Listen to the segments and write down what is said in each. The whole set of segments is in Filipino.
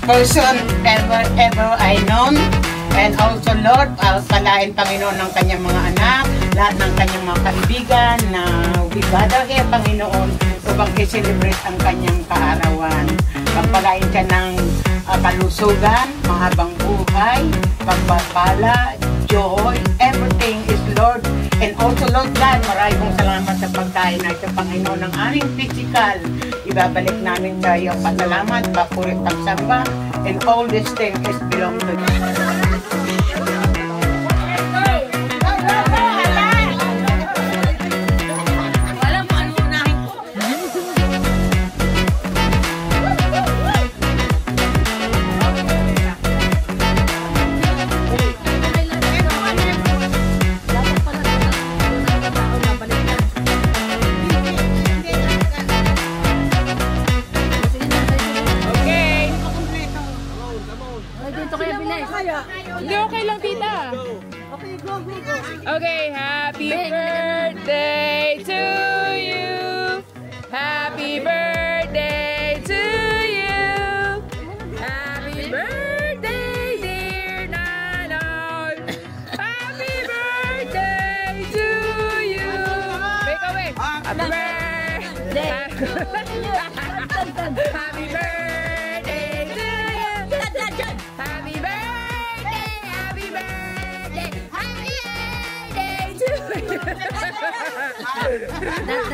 person ever I known. And also, Lord, palain Panginoon ng kanyang mga anak, lahat ng kanyang mga kaibigan na we gather here, Panginoon, upang i-celebrate ang kanyang kaarawan. Pagpalain ka ng kalusugan, mahabang buhay, pagpapala, joy, everything is Lord. And also, Lord God, maraming salamat sa pagkain na ito, Panginoon, ng aming physical. Ibabalik namin sa iyo, pasalamat, papurit, pagsamba, and all these things is belong to you. Hindi, okay lang, tita. Okay, go. Okay, happy birthday to you. Happy birthday to you. Happy birthday, dear Nanay. Happy birthday to you. Make a wish. Happy birthday. Happy birthday.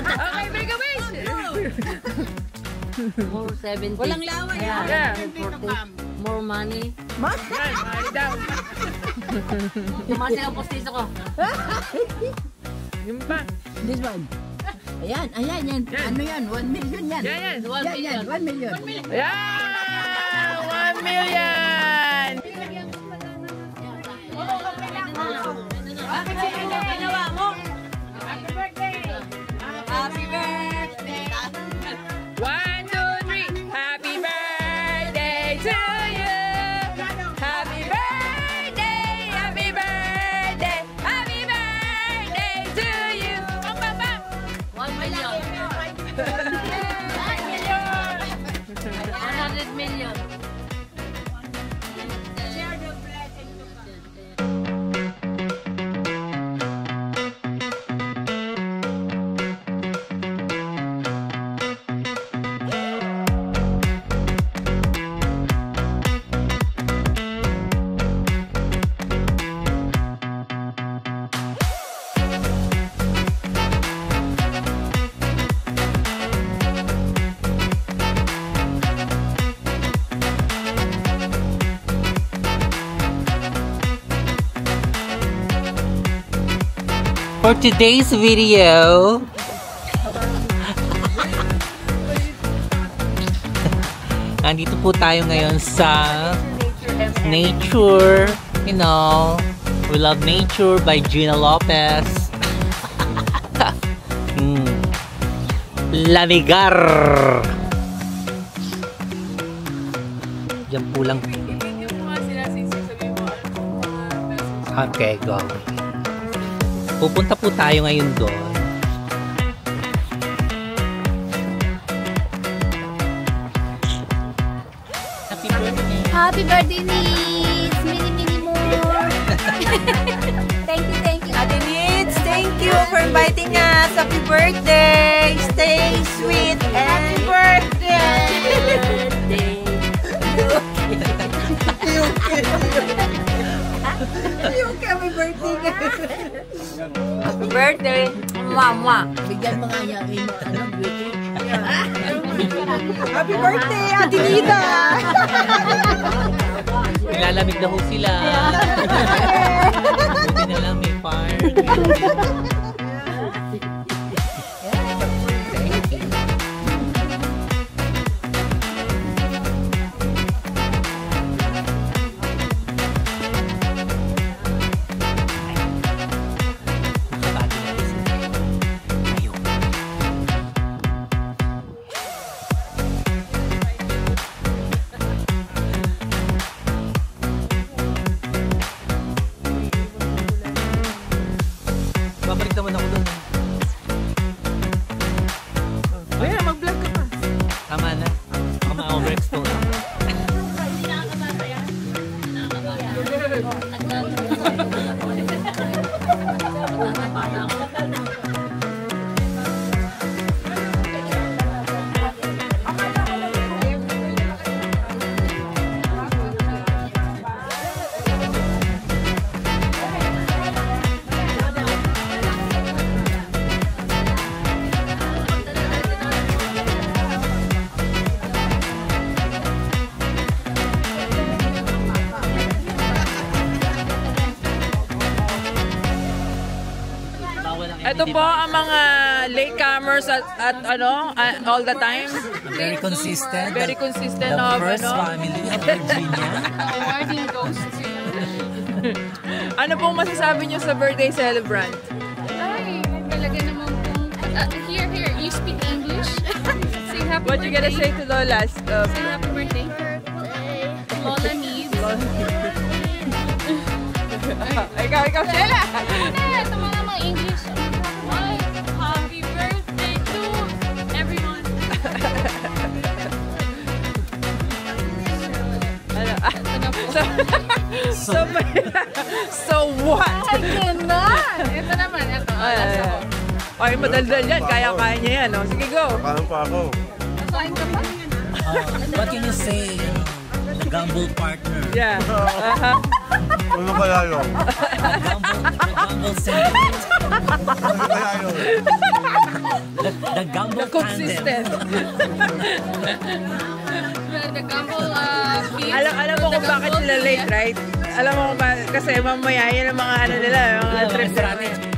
Okay, make a wish! More 70. Walang lawan. Yeah. More money. Yan, money daw. Tumasin ang postiso ko. Yung pa. This one. Ayan. Ano yan? 1 million yan. Yan. 1 million. Ayan! 1 million! Happy birthday! 1, 2, 3. Happy birthday to you. Happy birthday, happy birthday, happy birthday to you. Bang, bang, bang. 1 million. 100 million. For today's video, nandito po tayo ngayon sa Nature. You know, we love nature by Gina Lopez. Lamigar. Diyan po lang. Okay, go. Pupunta po tayo ngayon doon. Happy birthday! Happy birthday, Needs! Mini more! Thank you. Ate Needs, thank you for inviting us. Happy birthday. Stay sweet and birthday. Happy birthday. Happy birthday. Mama. Bigyan mo nga yung beauty. Happy birthday, Ate Nita. Nilalamig na ho sila. Buti na lang may fire. Babalik naman Ito po ang mga latecomers at all the time. Very consistent. Very consistent The of first family of Virginia. Awarding goes to... Ano pong masasabi niyo sa birthday celebrant? Ay, talaga naman pong... here, you speak English? Say happy What you gonna say to Lola? Say happy birthday. Lola needs. Ikaw, Sheila! Ito mga mga English. Ay, happy birthday to everyone. So what? Ay, gano'n! Ito naman, ito. Ay, madaldal yan. Kaya-kaya niya yan. Oh. Sige, go. Paano pa ako? Kain ka pa? What can you say? The gamble partner. Yeah. Ano kaya yun? The gamble sentiment. Ano kaya yun? The gamble Consistent. The gamble beef. Alam mo kung bakit sila late, right? Alam mo kung bakit? Kasi mamaya yan ang mga ano nila, mga trip. Strategy.